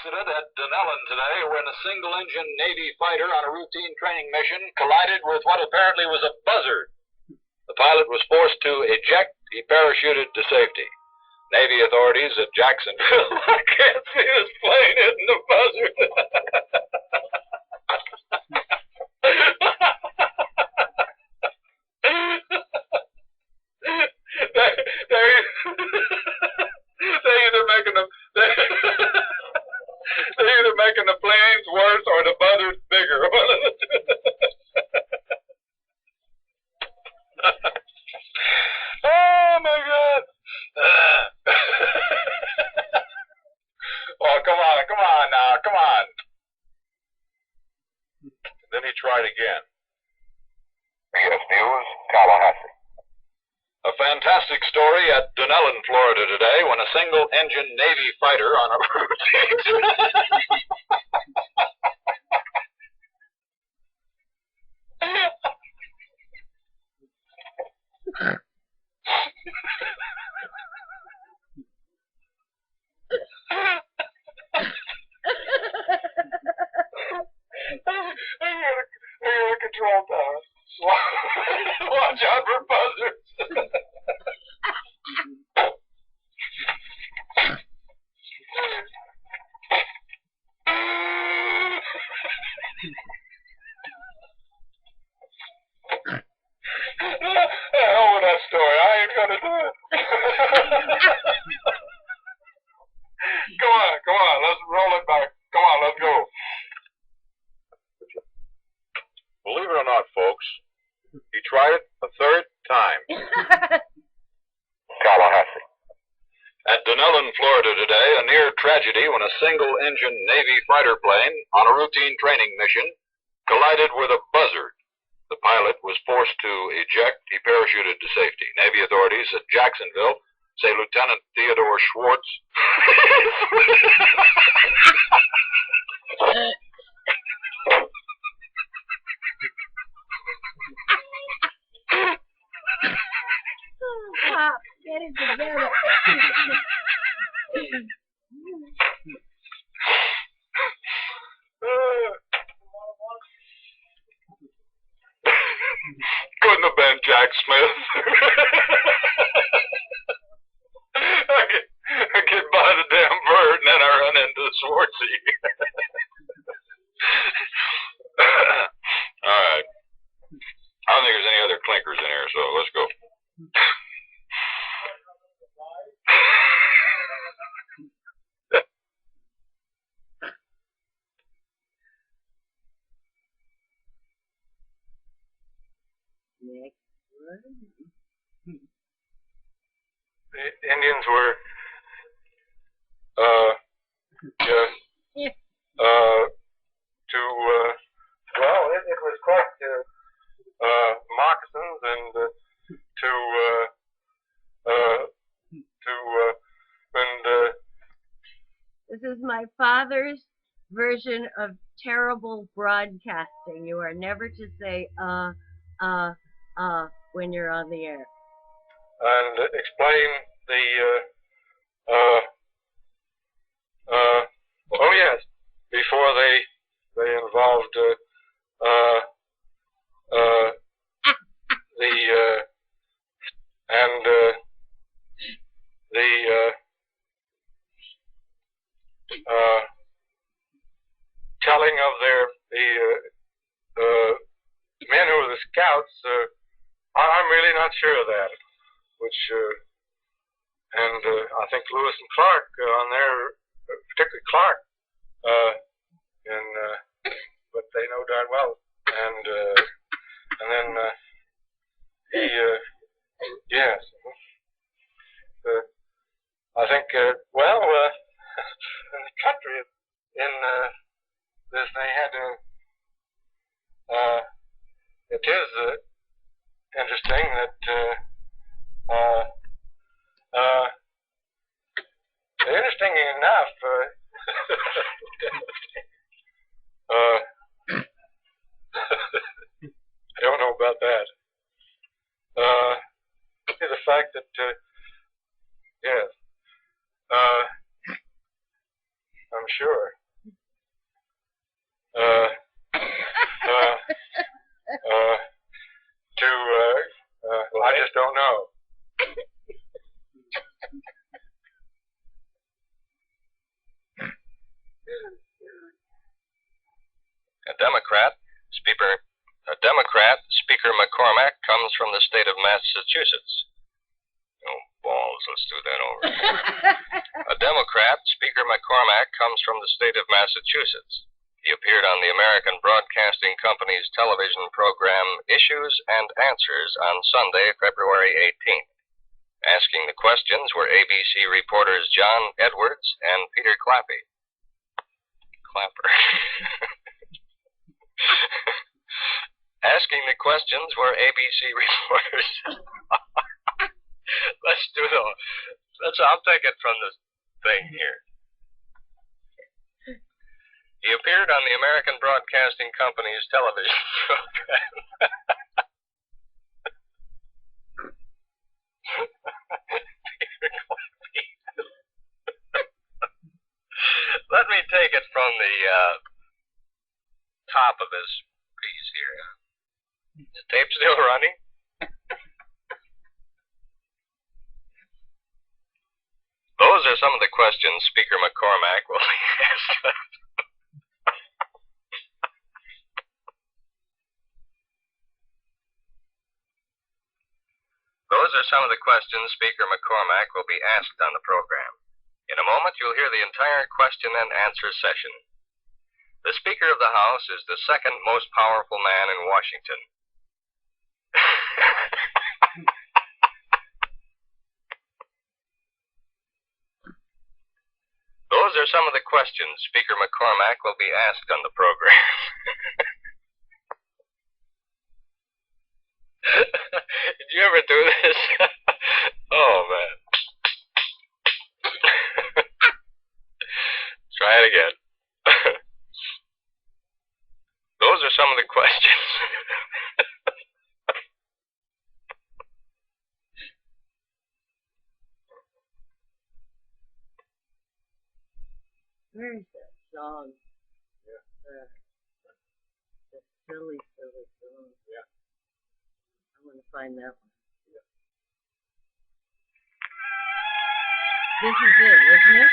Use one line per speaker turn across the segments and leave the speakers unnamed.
accident at Dunellen today when a single-engine Navy fighter on a routine training mission collided with what apparently was a buzzard. The pilot was forced to eject. He parachuted to safety. Navy authorities at Jacksonville. I can't see this plane hitting the buzzard. They're either making the planes worse or the buzzards bigger. One of the two. Oh my God! Oh, come on now, come on. And then he tried again.
BS News, Tallahassee.
A fantastic story at Dunellen, Florida today when a single-engine Navy fighter on a routine... I gotta control that. Watch out for buzzards. Hell with that story. I ain't gonna do it. Come on, let's roll it back. Come on, let's go. Believe it or not, folks, he tried it a third time.
Tallahassee.
At Dunellen, Florida today, a near tragedy when a single-engine Navy fighter plane on a routine training mission collided with a buzzard. The pilot was forced to eject. He parachuted to safety. Navy authorities at Jacksonville say Lieutenant Theodore Schwartz...
Pop, get it together.
Couldn't have been Jack Smith. I get by the damn bird and then I run into Swartzy. All right. I don't think there's any other clinkers in here, so let's go.
Next one.
The Indians were, well, it was quite, moccasins and,
This is my father's version of terrible broadcasting. You are never to say when you're on the air.
and explain the, oh yes, before they involved, telling of the men who were the scouts, I'm really not sure of that, which, and I think Lewis and Clark on there, particularly Clark, but they know darn well, and then yes, I think, well, in the country, in this, they had to, it is interesting that, interesting enough, I don't know about that. Is the fact that, yes, I'm sure.
Speaker McCormack comes from the state of Massachusetts. Oh, balls, let's do that over. A Democrat, Speaker McCormack comes from the state of Massachusetts. He appeared on the American Broadcasting Company's television program Issues and Answers on Sunday, February 18th. Asking the questions were ABC reporters John Edwards and Peter Clapper. Asking the questions were ABC reporters. Let's do the. I'll take it from the thing here. He appeared on the American Broadcasting Company's television program. Let me take it from the top of this piece here. Is the tape still running? Those are some of the questions Speaker McCormack will ask. Those are some of the questions Speaker McCormack will be asked on the program. In a moment, you'll hear the entire question and answer session. The Speaker of the House is the second most powerful man in Washington. Those are some of the questions Speaker McCormack will be asked on the program. Did you ever do this? Oh, man. Try it again. Those are some of the questions.
Where is that song? Yeah. The silly song.
Yeah.
I want to find that one.
Yeah.
This is it, isn't it?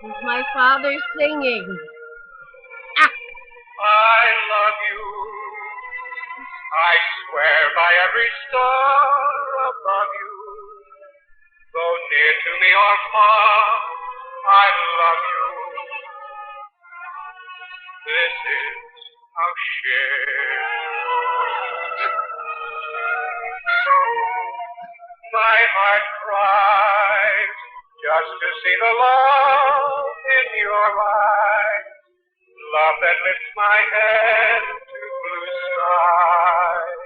This is my father singing.
I love you. I swear by every star above you. Though near to me or far, I love you. This is our share. My heart cries just to see the love in your eyes. Love that lifts my head to blue skies.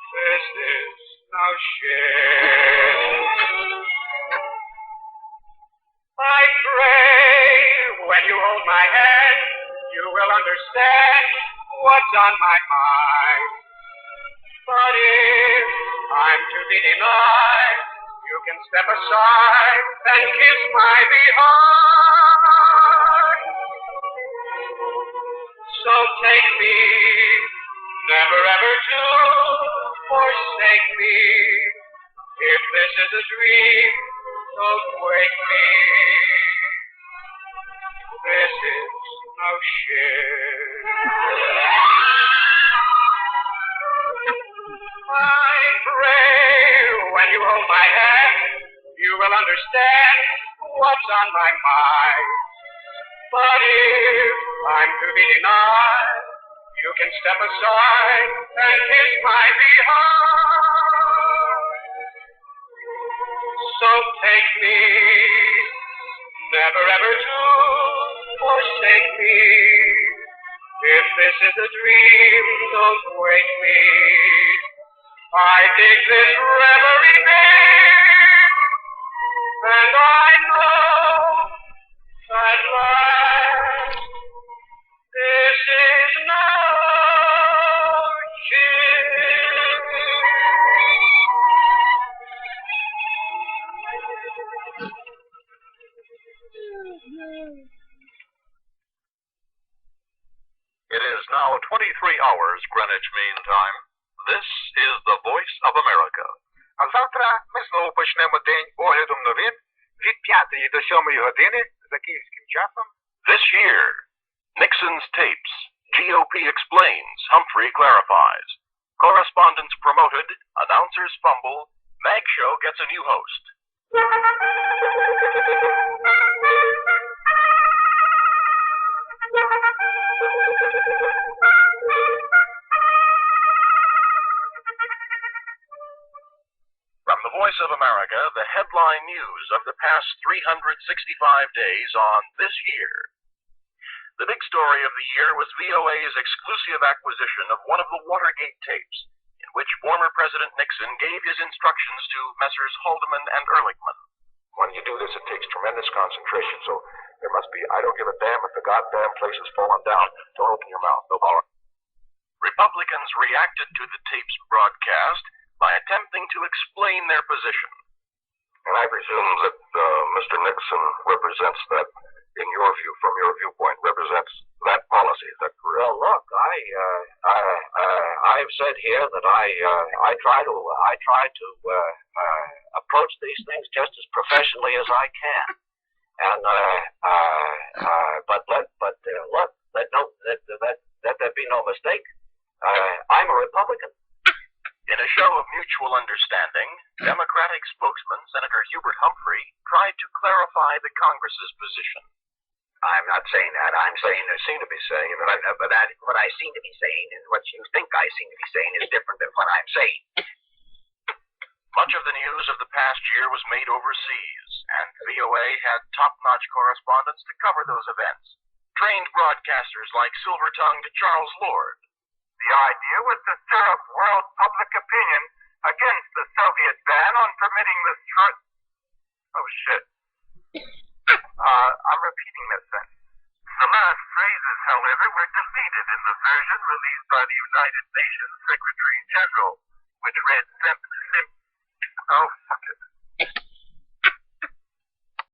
This is our share. I pray when you hold my hand, you will understand what's on my mind. But if I'm to be denied, you can step aside and kiss my behind. So take me, never ever to forsake me. If this is a dream, don't wake me. This is no share. I pray when you hold my hand, you will understand what's on my mind. But if I'm to be denied, you can step aside and kiss my behind. So take me, never ever to forsake me. If this is a dream, don't wake me. I dig this reverie deep, and I know at last this is no
It is now 23 hours Greenwich Mean Time. This is the Voice of America. А завтра ми знову почнемо день оглядом новин
Від 5 до 7 години за київським часом.
This year, Nixon's tapes. GOP explains. Humphrey clarifies. Correspondents promoted. Announcers fumble. Mag Show gets a new host. From the Voice of America, the headline news of the past 365 days on This Year. The big story of the year was VOA's exclusive acquisition of one of the Watergate tapes, in which former President Nixon gave his instructions to Messrs. Haldeman and Ehrlichman. When you do this, it takes tremendous concentration, so there must be, I don't give a damn if the goddamn place is falling down. Don't open your mouth, no power. Republicans reacted to the tape's broadcast by attempting to explain their position. And I presume that Mr. Nixon represents that, in your view, from your viewpoint, represents that policy. Is that correct?
Well, look, I've said here that I try to approach these things just as professionally as I can, and let there be no mistake. I'm a Republican.
In a show of mutual understanding, Democratic spokesman Senator Hubert Humphrey tried to clarify the Congress's position.
I'm not saying that. I'm saying I seem to be saying that. What I seem to be saying and what you think I seem to be saying is different than what I'm saying.
Much of the news of the past year was made overseas, and VOA had top-notch correspondents to cover those events. Trained broadcasters like Silver-tongued Charles Lord.
The idea was to stir up world public opinion against the Soviet ban on permitting the Oh, shit. I'm repeating this sentence. The last phrases, however, were deleted in the version released by the United Nations Secretary General, which read simply, oh, fuck it.